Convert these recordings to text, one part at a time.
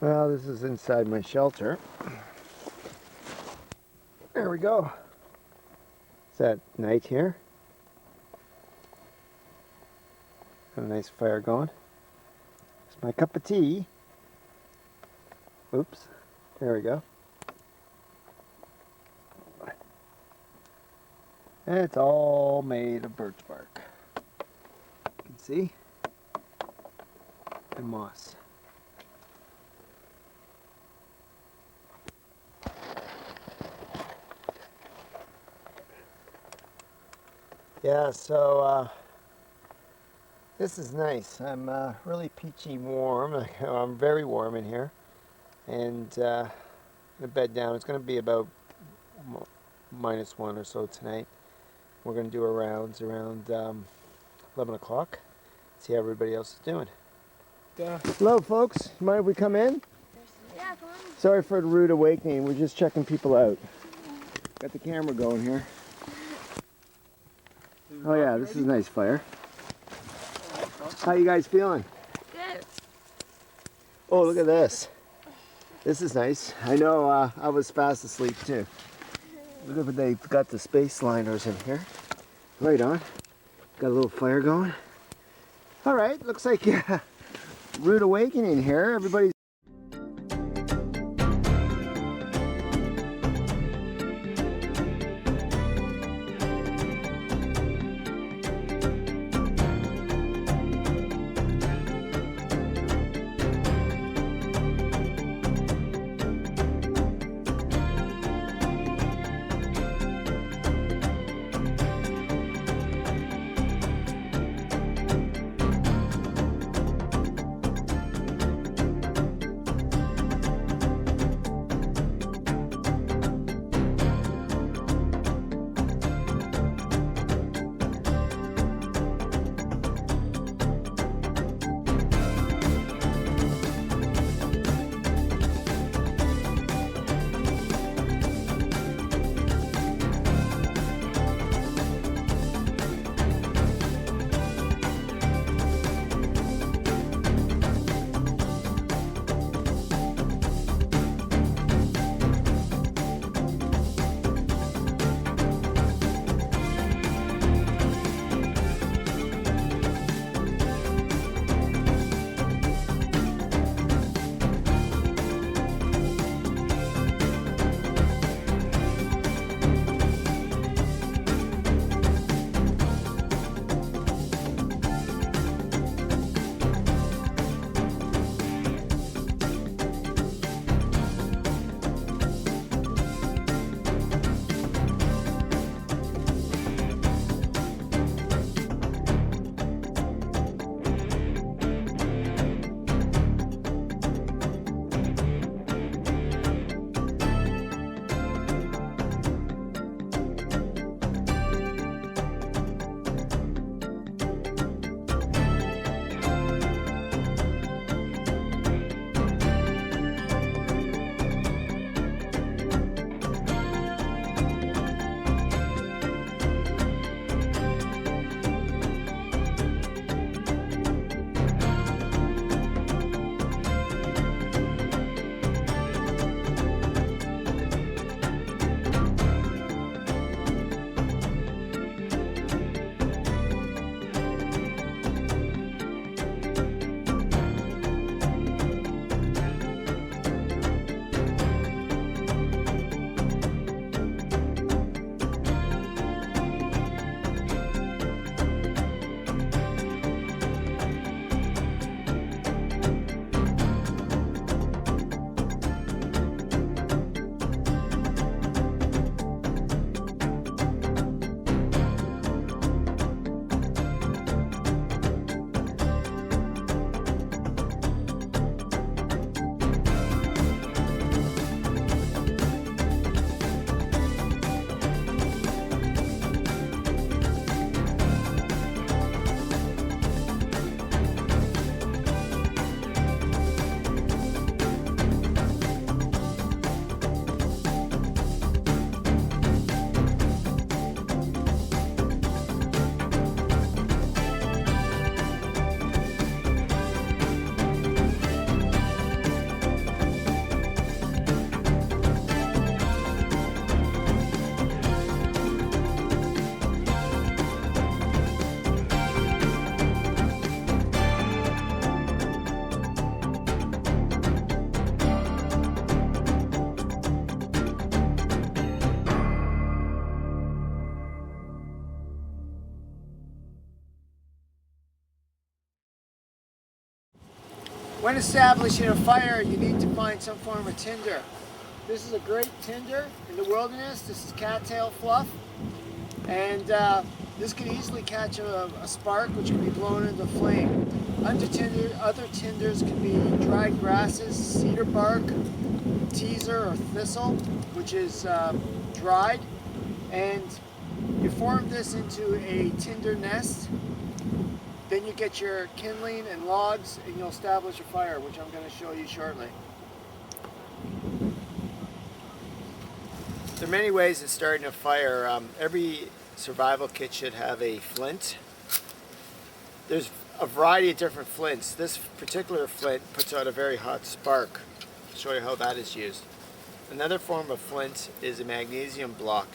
Well, this is inside my shelter. There we go. It's at night here. Got a nice fire going. It's my cup of tea. Oops. There we go. And it's all made of birch bark. You can see. And moss. Yeah, so this is nice. I'm really peachy warm. I'm very warm in here. And I'm going to bed down. It's going to be about -1 or so tonight. We're going to do our rounds around 11 o'clock. See how everybody else is doing. Hello, folks. Mind if we come in? Yeah, come on. Sorry for the rude awakening. We're just checking people out. Got the camera going here. Oh yeah, this is a nice fire. How you guys feeling? Good. Oh, look at this. This is nice. I know I was fast asleep too. Look at what they've got, the space liners in here. Right on. Got a little fire going. All right, looks like rude awakening here. Everybody's When establishing a fire, you need to find some form of tinder. This is a great tinder in the wilderness. This is cattail fluff. And this can easily catch a spark, which can be blown into flame. Other tinders can be dried grasses, cedar bark, teaser or thistle, which is dried. And you form this into a tinder nest. Then you get your kindling and logs, and you'll establish a fire, which I'm going to show you shortly. There are many ways of starting a fire. Every survival kit should have a flint. There's a variety of different flints. This particular flint puts out a very hot spark. I'll show you how that is used. Another form of flint is a magnesium block.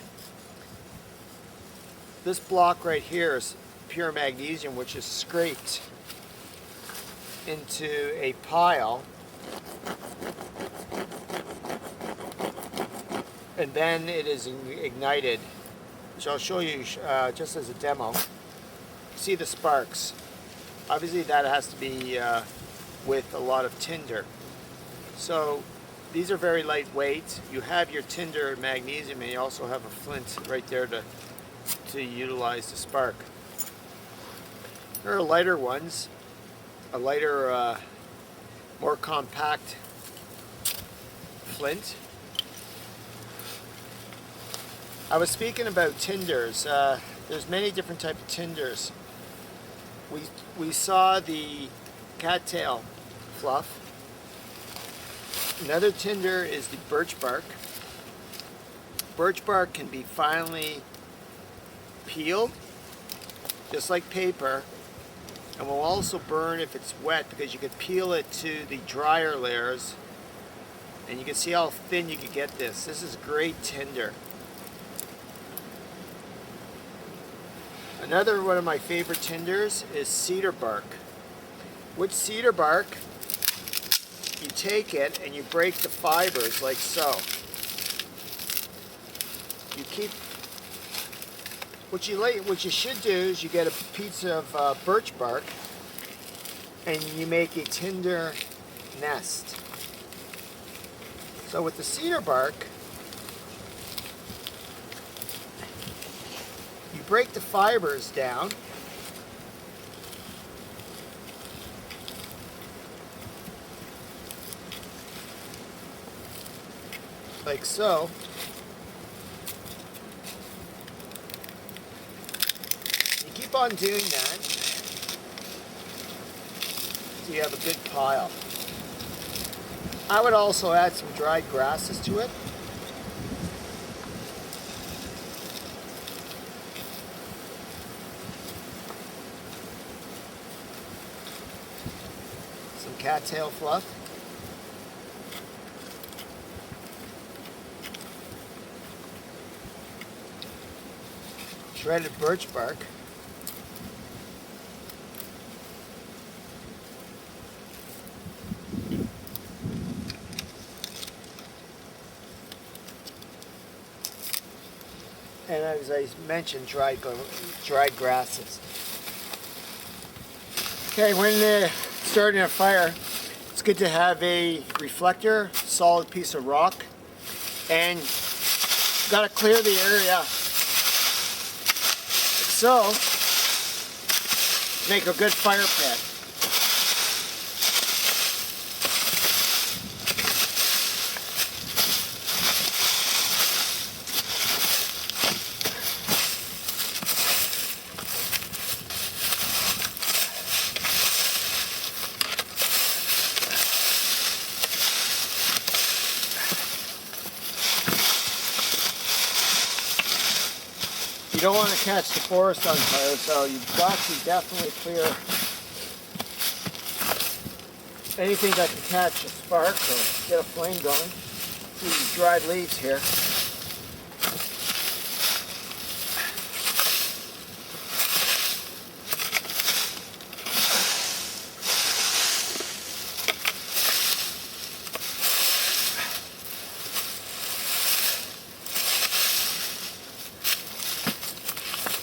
This block right here is pure magnesium, which is scraped into a pile, and then it is ignited, which I'll show you just as a demo. See the sparks. Obviously that has to be with a lot of tinder. So these are very lightweight. You have your tinder magnesium, and you also have a flint right there to utilize the spark. There are lighter ones, a lighter, more compact flint. I was speaking about tinders. There's many different types of tinders. We saw the cattail fluff. Another tinder is the birch bark. Birch bark can be finely peeled, just like paper, and will also burn if it's wet, because you could peel it to the drier layers, and you can see how thin you could get this. This is great tinder. Another one of my favorite tinders is cedar bark. With cedar bark, you take it and you break the fibers like so. You keep, what you should do is you get a piece of birch bark and you make a tinder nest. So with the cedar bark, you break the fibers down, like so. You keep on doing that so you have a good pile. I would also add some dried grasses to it. Some cattail fluff. Shredded birch bark. And as I mentioned, dried grasses. Okay, when starting a fire, it's good to have a reflector, solid piece of rock, and you gotta clear the area. So, make a good fire pit. You don't want to catch the forest on fire, so you've got to definitely clear anything that can catch a spark or get a flame going. See these dried leaves here.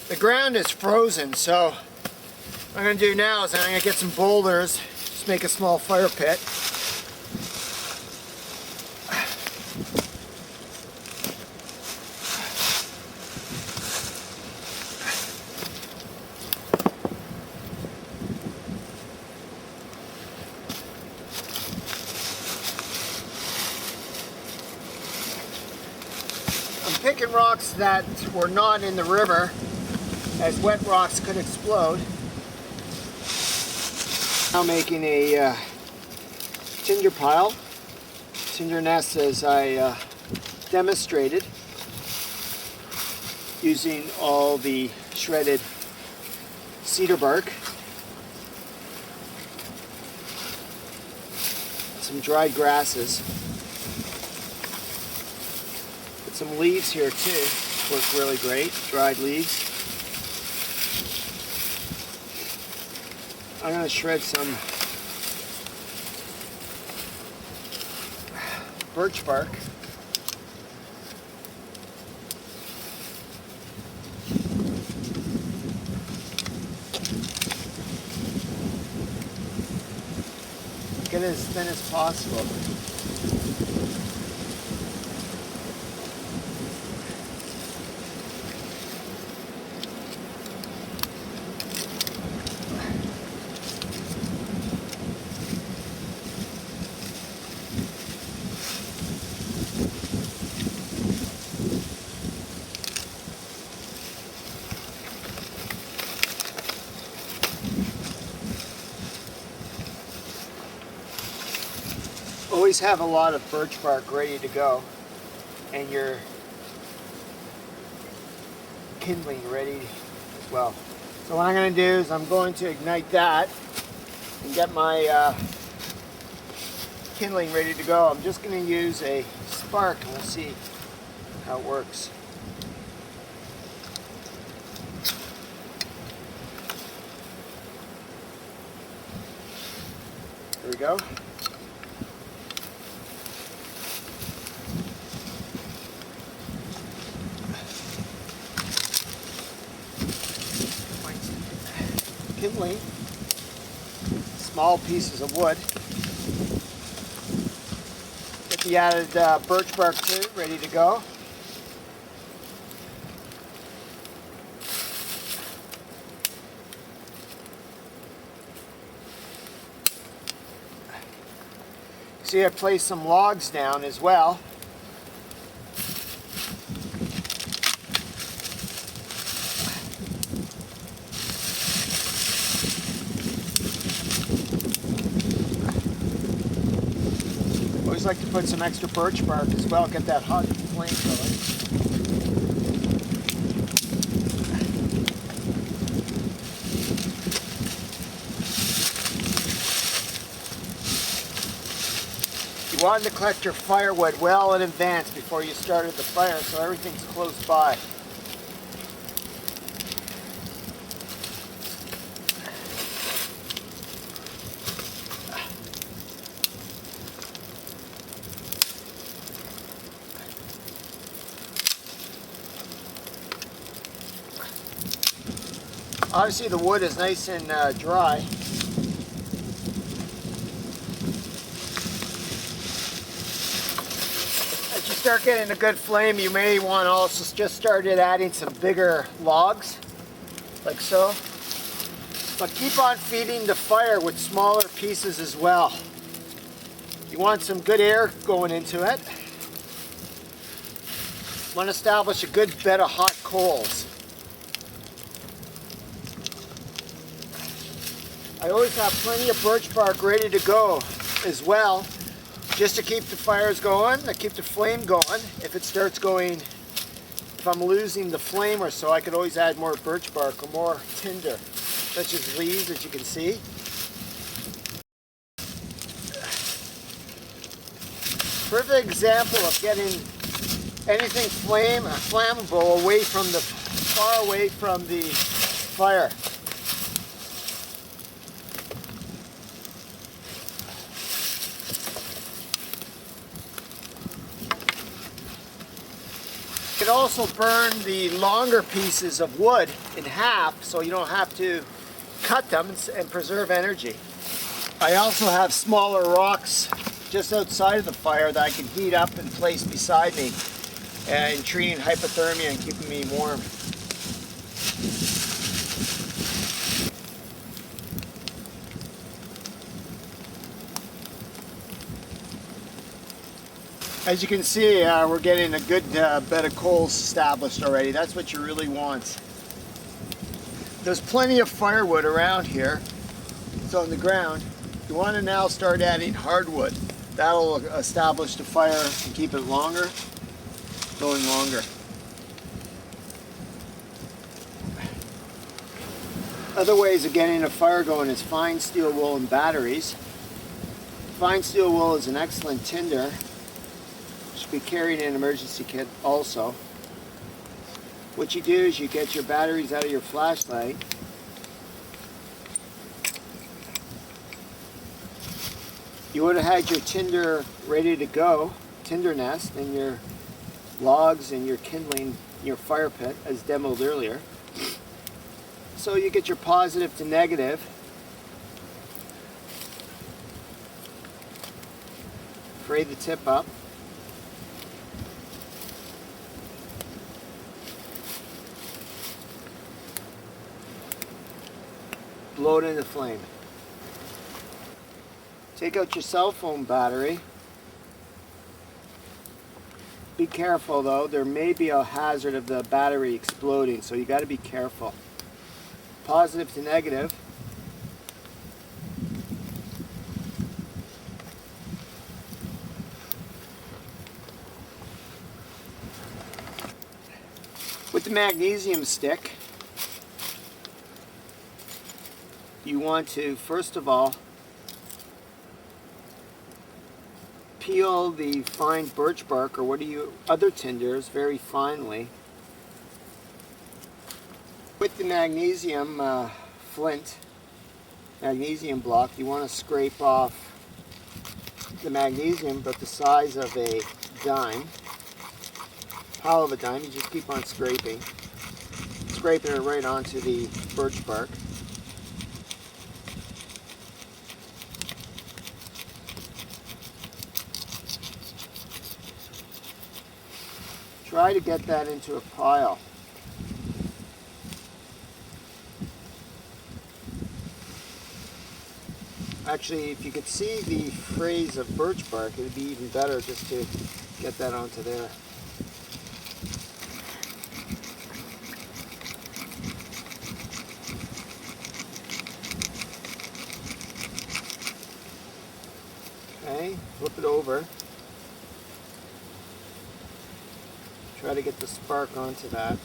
The ground is frozen, so what I'm going to do now is I'm going to get some boulders, Let's make a small fire pit. I'm picking rocks that were not in the river, as wet rocks could explode. Now making a tinder pile, tinder nest as I demonstrated, using all the shredded cedar bark, some dried grasses. Put some leaves here too, work really great, dried leaves. I'm going to shred some birch bark. Get it as thin as possible. Always have a lot of birch bark ready to go, and your kindling ready as well. So what I'm going to do is I'm going to ignite that and get my kindling ready to go. I'm just going to use a spark and we'll see how it works. There we go. Kindling, small pieces of wood. Get the added birch bark too, ready to go. See, I placed some logs down as well. Always like to put some extra birch bark as well, get that hot flame going. You want to collect your firewood well in advance before you started the fire, so everything's close by. Obviously the wood is nice and dry. As you start getting a good flame, you may want to also just start adding some bigger logs, like so. But keep on feeding the fire with smaller pieces as well. You want some good air going into it. You want to establish a good bed of hot coals. I always have plenty of birch bark ready to go as well, just to keep the fires going, to keep the flame going. If it starts going, if I'm losing the flame or so, I could always add more birch bark or more tinder, such as leaves, as you can see. Perfect example of getting anything flammable away from the, far away from the fire. You can also burn the longer pieces of wood in half, so you don't have to cut them and preserve energy. I also have smaller rocks just outside of the fire that I can heat up and place beside me and treating hypothermia and keeping me warm. As you can see, we're getting a good bed of coals established already. That's what you really want. There's plenty of firewood around here. It's on the ground. You want to now start adding hardwood. That'll establish the fire and keep it longer, going longer. Other ways of getting a fire going is fine steel wool and batteries. Fine steel wool is an excellent tinder. Should be carried in an emergency kit also. What you do is you get your batteries out of your flashlight. You would have had your tinder ready to go, tinder nest, and your logs and your kindling, your fire pit, as demoed earlier. So you get your positive to negative. Fray the tip up. Blow it in the flame. Take out your cell phone battery. Be careful though, there may be a hazard of the battery exploding, so you got to be careful. Positive to negative. With the magnesium stick, you want to, first of all, peel the fine birch bark or other tinders very finely. With the magnesium flint, magnesium block, you want to scrape off the magnesium about the size of a dime. Hollow of a dime, you just keep on scraping. Scraping it right onto the birch bark. Try to get that into a pile. Actually, if you could see the frays of birch bark, it would be even better just to get that onto there. Okay, flip it over. Try to get the spark onto that.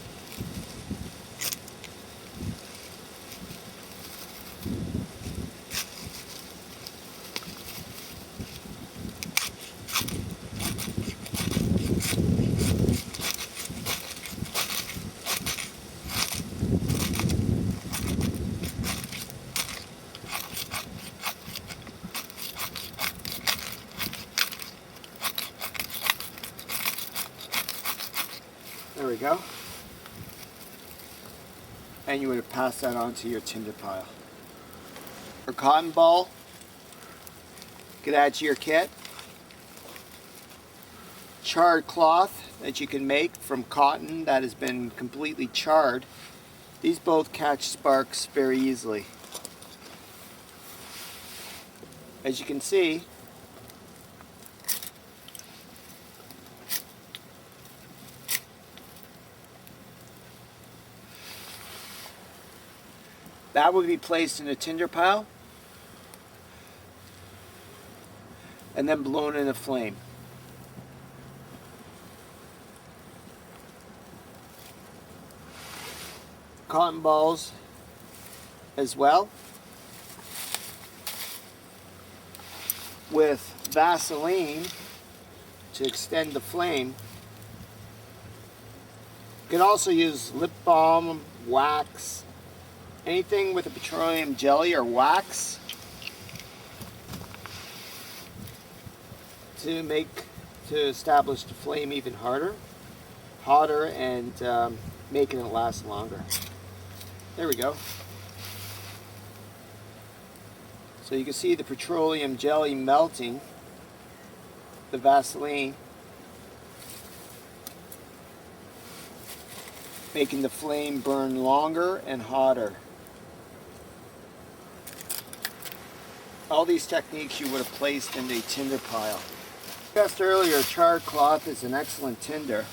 There we go. And you would have passed that on to your tinder pile. Or cotton ball, you could add to your kit. Charred cloth that you can make from cotton that has been completely charred. These both catch sparks very easily. As you can see, that would be placed in a tinder pile and then blown in a flame. Cotton balls as well, with Vaseline to extend the flame. You can also use lip balm, wax, anything with a petroleum jelly or wax to establish the flame even hotter, and making it last longer. There we go. So you can see the petroleum jelly melting the Vaseline, making the flame burn longer and hotter. All these techniques you would have placed in a tinder pile. Discussed earlier, charred cloth is an excellent tinder.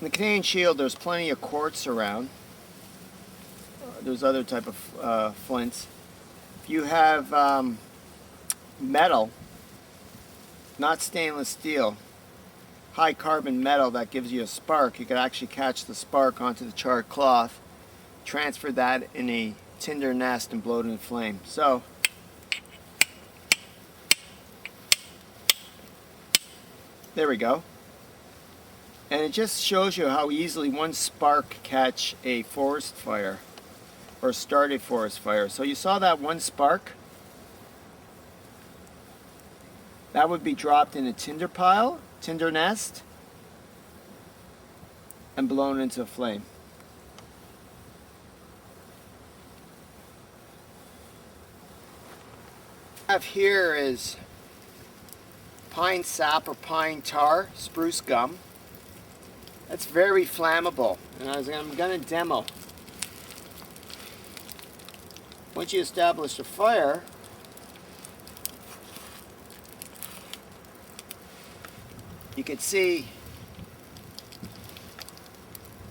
In the Canadian Shield, there's plenty of quartz around. There's other type of flints. If you have metal, not stainless steel, high carbon metal that gives you a spark, you could actually catch the spark onto the charred cloth, transfer that in a tinder nest and blow it in flame. So there we go. And it just shows you how easily one spark can catch a forest fire or start a forest fire. So you saw that one spark? That would be dropped in a tinder pile, tinder nest, and blown into a flame. What I have here is pine sap or pine tar, spruce gum. That's very flammable, and I'm going to demo. Once you establish a fire, you can see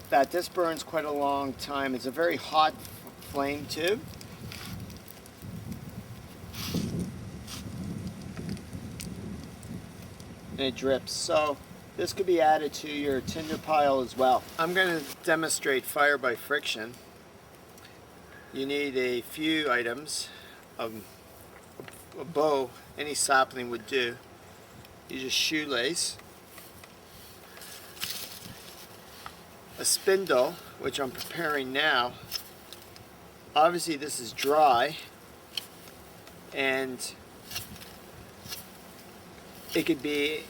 that this burns quite a long time. It's a very hot flame too. And it drips. So this could be added to your tinder pile as well. I'm going to demonstrate fire by friction. You need a few items. A bow, any sapling would do. Use a shoelace. A spindle, which I'm preparing now. Obviously this is dry, and it could be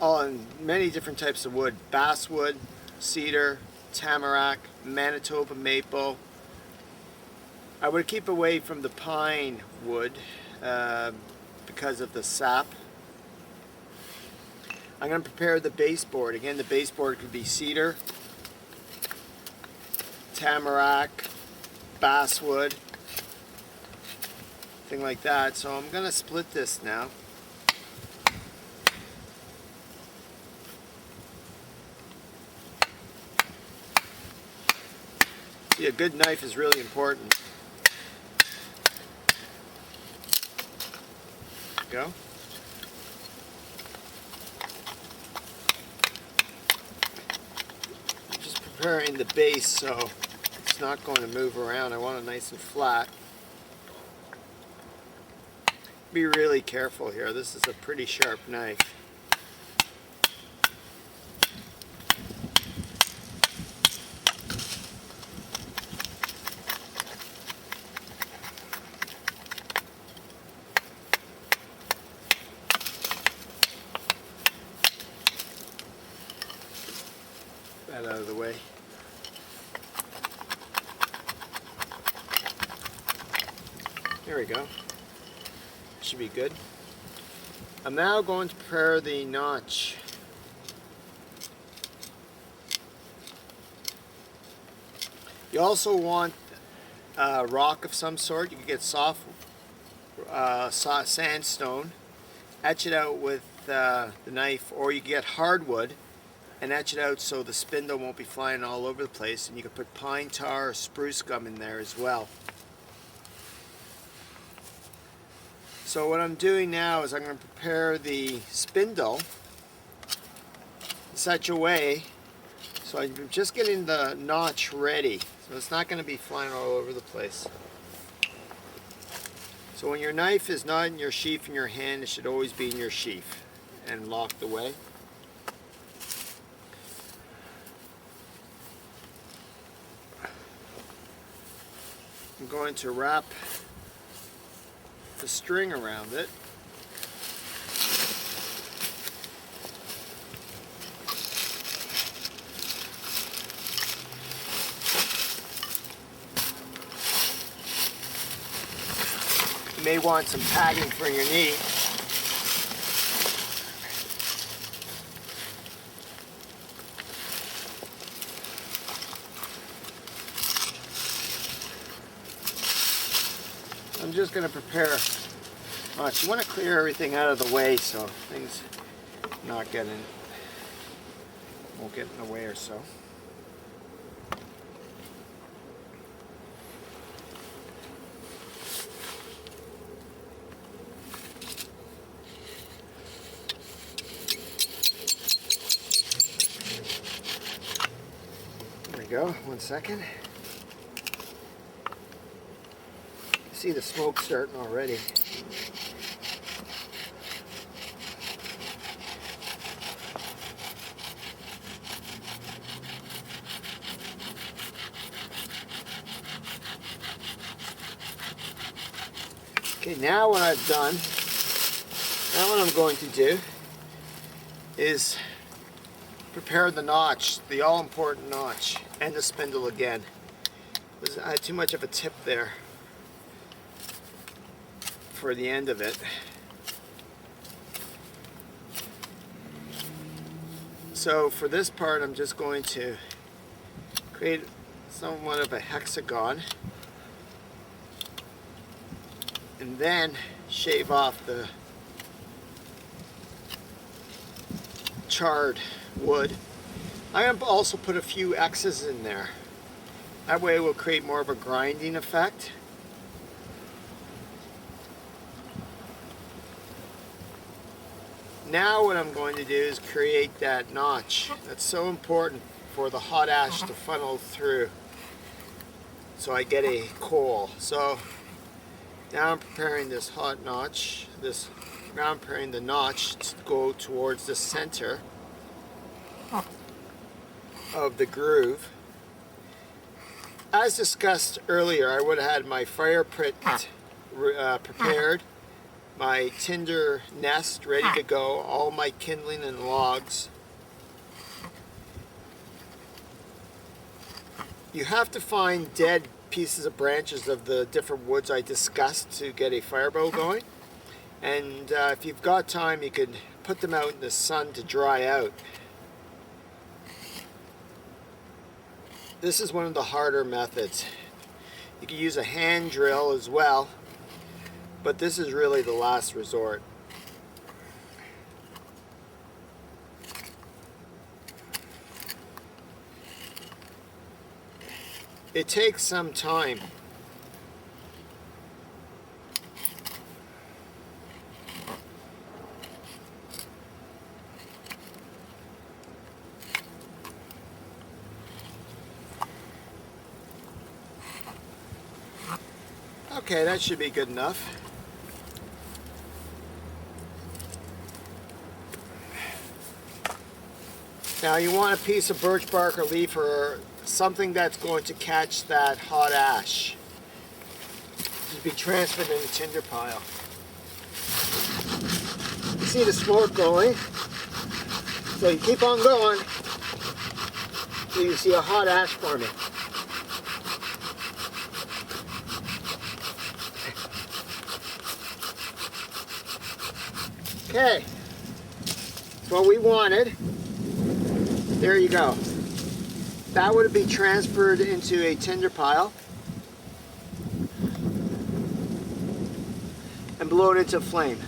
on many different types of wood: basswood, cedar, tamarack, Manitoba maple. I would keep away from the pine wood because of the sap. I'm going to prepare the baseboard. Again, the baseboard could be cedar, tamarack, basswood, thing like that. So I'm going to split this now. See, a good knife is really important. Go. I'm just preparing the base so it's not going to move around. I want it nice and flat. Be really careful here. This is a pretty sharp knife. That out of the way. There we go. Should be good. I'm now going to prepare the notch. You also want rock of some sort. You can get soft sandstone, etch it out with the knife, or you can get hardwood and etch it out so the spindle won't be flying all over the place, and you can put pine tar or spruce gum in there as well. So what I'm doing now is I'm going to prepare the spindle in such a way so I'm just getting the notch ready, so it's not going to be flying all over the place. So when your knife is not in your sheath in your hand, it should always be in your sheath and locked away. I'm going to wrap the string around it. You may want some padding for your knee. I'm just going to prepare. You want to clear everything out of the way so things won't get in the way or so. There we go. 1 second. See the smoke starting already. Okay, now what I've done, now what I'm going to do is prepare the notch, the all-important notch, and the spindle again. I had too much of a tip there for the end of it. So for this part, I'm just going to create somewhat of a hexagon and then shave off the charred wood. I'm going to also put a few X's in there. That way it will create more of a grinding effect. Now what I'm going to do is create that notch. That's so important for the hot ash to funnel through so I get a coal. So now I'm preparing this hot notch. Now I'm preparing the notch to go towards the center of the groove. As discussed earlier, I would have had my fire pit prepared, my tinder nest ready to go, all my kindling and logs. You have to find dead pieces of branches of the different woods I discussed to get a fireball going. And if you've got time, you could put them out in the sun to dry out. This is one of the harder methods. You can use a hand drill as well, but this is really the last resort. It takes some time. Okay, that should be good enough. Now you want a piece of birch bark or leaf or something that's going to catch that hot ash to be transferred in the tinder pile. You see the smoke going, so you keep on going till you see a hot ash forming. Okay, that's what we wanted. There you go. That would be transferred into a tinder pile and blown into flame.